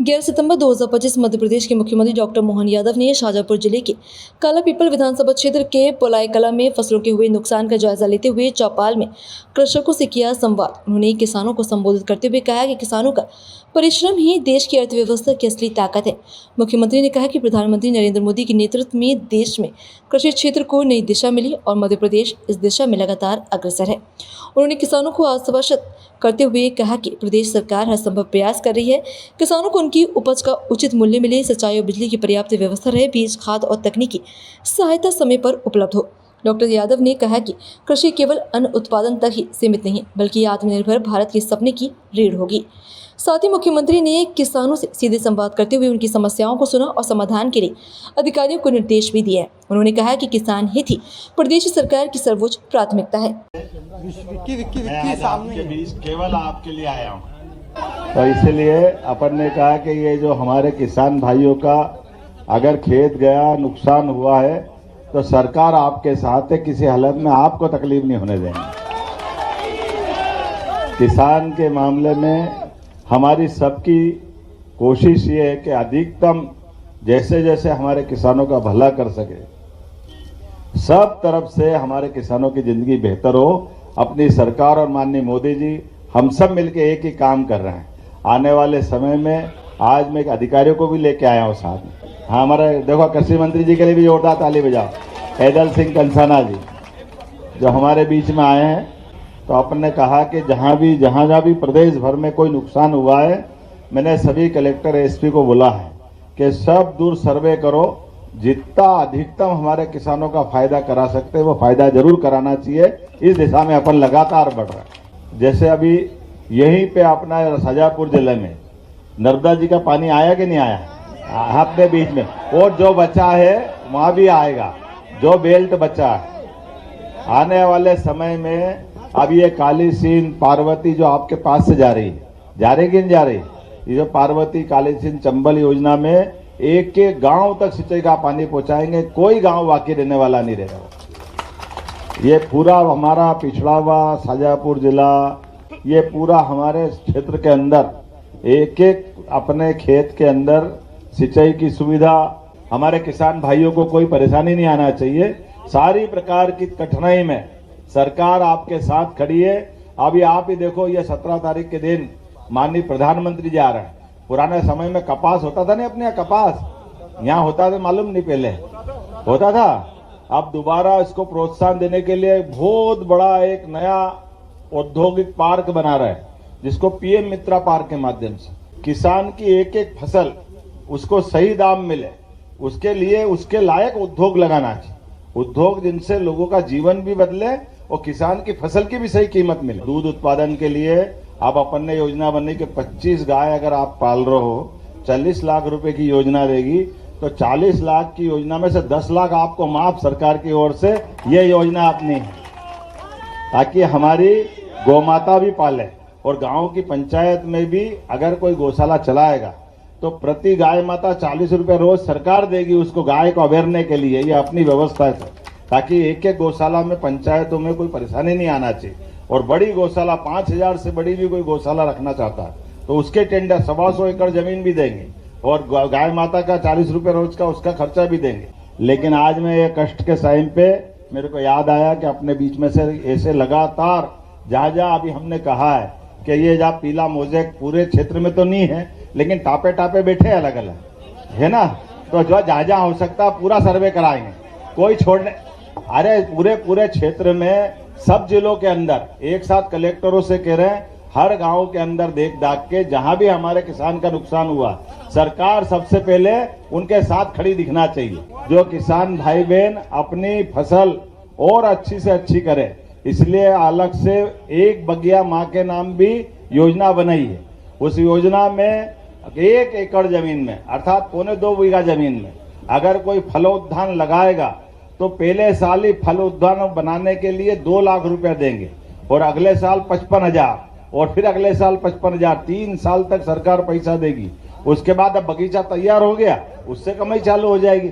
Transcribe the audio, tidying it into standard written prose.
11 सितंबर 2025 मध्य प्रदेश के मुख्यमंत्री डॉक्टर मोहन यादव ने शाजापुर जिले के कालापीपल विधानसभा क्षेत्र के पोलाई कला में फसलों के हुए नुकसान का जायजा लेते हुए चौपाल में कृषकों से किया संवाद। उन्होंने किसानों को संबोधित करते हुए कहा कि किसानों का परिश्रम ही देश की अर्थव्यवस्था की असली ताकत है। मुख्यमंत्री ने कहा कि प्रधानमंत्री नरेंद्र मोदी के नेतृत्व में देश में कृषि क्षेत्र को नई दिशा मिली और मध्य प्रदेश इस दिशा में लगातार अग्रसर है। उन्होंने किसानों को आश्वस्त करते हुए कहा कि प्रदेश सरकार हर संभव प्रयास कर रही है, किसानों को उनकी उपज का उचित मूल्य मिले, सिंचाई और बिजली की पर्याप्त व्यवस्था रहे, बीज, खाद और तकनीकी सहायता समय पर उपलब्ध हो। डॉक्टर यादव ने कहा कि कृषि केवल अन्न उत्पादन तक ही सीमित नहीं है, बल्कि आत्मनिर्भर भारत के सपने की रीढ़ होगी। साथ ही मुख्यमंत्री ने किसानों से सीधे संवाद करते हुए उनकी समस्याओं को सुना और समाधान के लिए अधिकारियों को निर्देश भी दिए। उन्होंने कहा कि किसान हित ही प्रदेश सरकार की सर्वोच्च प्राथमिकता है। केवल आपके लिए आया हूँ, तो इसलिए अपन ने कहा कि ये जो हमारे किसान भाइयों का अगर खेत गया, नुकसान हुआ है, तो सरकार आपके साथ है, किसी हालत में आपको तकलीफ नहीं होने देंगे। किसान के मामले में हमारी सबकी कोशिश ये है कि अधिकतम जैसे जैसे हमारे किसानों का भला कर सके, सब तरफ से हमारे किसानों की जिंदगी बेहतर हो। अपनी सरकार और माननीय मोदी जी हम सब मिलकर एक ही काम कर रहे हैं। आने वाले समय में आज मैं अधिकारियों को भी लेके आया हूँ साथ में। हाँ, हमारे देखो कृषि मंत्री जी के लिए भी जोरदार ताली बजाओ। हैदल सिंह कंसाना जी जो हमारे बीच में आए हैं, तो अपन ने कहा कि जहाँ भी प्रदेश भर में कोई नुकसान हुआ है, मैंने सभी कलेक्टर एसपी को बोला है कि सब दूर सर्वे करो, जितना अधिकतम हमारे किसानों का फायदा करा सकते हैं वो फायदा जरूर कराना चाहिए। इस दिशा में अपन लगातार बढ़ रहे हैं। जैसे अभी यहीं पे अपना शाजापुर जिले में नर्मदा जी का पानी आया कि नहीं आया अपने बीच में, और जो बचा है वहां भी आएगा, जो बेल्ट बचा है आने वाले समय में। अब ये काली सीन पार्वती जो आपके पास से जा रही कि नहीं जा रही, ये जो पार्वती काली सीन चंबल योजना में एक एक गांव तक सिंचाई का पानी पहुंचाएंगे, कोई गांव बाकी रहने वाला नहीं रहेगा। ये पूरा हमारा पिछड़ा हुआ शाजापुर जिला, ये पूरा हमारे क्षेत्र के अंदर एक एक अपने खेत के अंदर सिंचाई की सुविधा, हमारे किसान भाइयों को कोई परेशानी नहीं आना चाहिए। सारी प्रकार की कठिनाई में सरकार आपके साथ खड़ी है। अभी आप ही देखो, ये 17 तारीख के दिन माननीय प्रधानमंत्री जी आ रहे हैं। पुराने समय में कपास होता था नहीं, अपने यहाँ कपास यहाँ होता था, मालूम नहीं पहले होता था। अब दोबारा इसको प्रोत्साहन देने के लिए बहुत बड़ा एक नया औद्योगिक पार्क बना रहा है, जिसको पीएम मित्रा पार्क के माध्यम से किसान की एक एक फसल उसको सही दाम मिले, उसके लिए उसके लायक उद्योग लगाना चाहिए। उद्योग जिनसे लोगों का जीवन भी बदले और किसान की फसल की भी सही कीमत मिले। दूध उत्पादन के लिए अब अपन ने योजना बनाई कि 25 गाय अगर आप पाल रहे हो, 40 लाख रुपए की योजना रहेगी, तो 40 लाख की योजना में से 10 लाख आपको माफ सरकार की ओर से ये योजना अपनी है, ताकि हमारी गौमाता भी पाले। और गांव की पंचायत में भी अगर कोई गौशाला चलाएगा तो प्रति गाय माता 40 रुपए रोज सरकार देगी उसको, गाय को अवेरने के लिए। ये अपनी व्यवस्था है, ताकि एक एक गौशाला में पंचायतों में कोई परेशानी नहीं आना चाहिए। और बड़ी गौशाला 5000 से बड़ी भी कोई गौशाला रखना चाहता है तो उसके टेंडर 125 एकड़ जमीन भी देंगे और गाय माता का 40 रुपए रोज का उसका खर्चा भी देंगे। लेकिन आज मैं ये कष्ट के टाइम पे मेरे को याद आया कि अपने बीच में से ऐसे लगातार जहाँ अभी हमने कहा है कि ये जहाँ पीला मोजेक पूरे क्षेत्र में तो नहीं है, लेकिन टापे टापे बैठे अलग अलग है ना, तो जो जहाँ हो सकता पूरा सर्वे कराएंगे, कोई छोड़ने। अरे पूरे क्षेत्र में सब जिलों के अंदर एक साथ कलेक्टरों से कह रहे हैं, हर गांव के अंदर देख दाख के जहां भी हमारे किसान का नुकसान हुआ, सरकार सबसे पहले उनके साथ खड़ी दिखना चाहिए। जो किसान भाई बहन अपनी फसल और अच्छी से अच्छी करे, इसलिए अलग से एक बगिया माँ के नाम भी योजना बनाई है। उस योजना में 1 एकड़ जमीन में अर्थात 1.25 बीघा जमीन में अगर कोई फलोद्यान लगाएगा तो पहले साल ही फल उद्यान बनाने के लिए 2 लाख रुपया देंगे, और अगले साल 55,000, और फिर अगले साल 55,000, 3 साल तक सरकार पैसा देगी। उसके बाद अब बगीचा तैयार हो गया, उससे कमाई चालू हो जाएगी।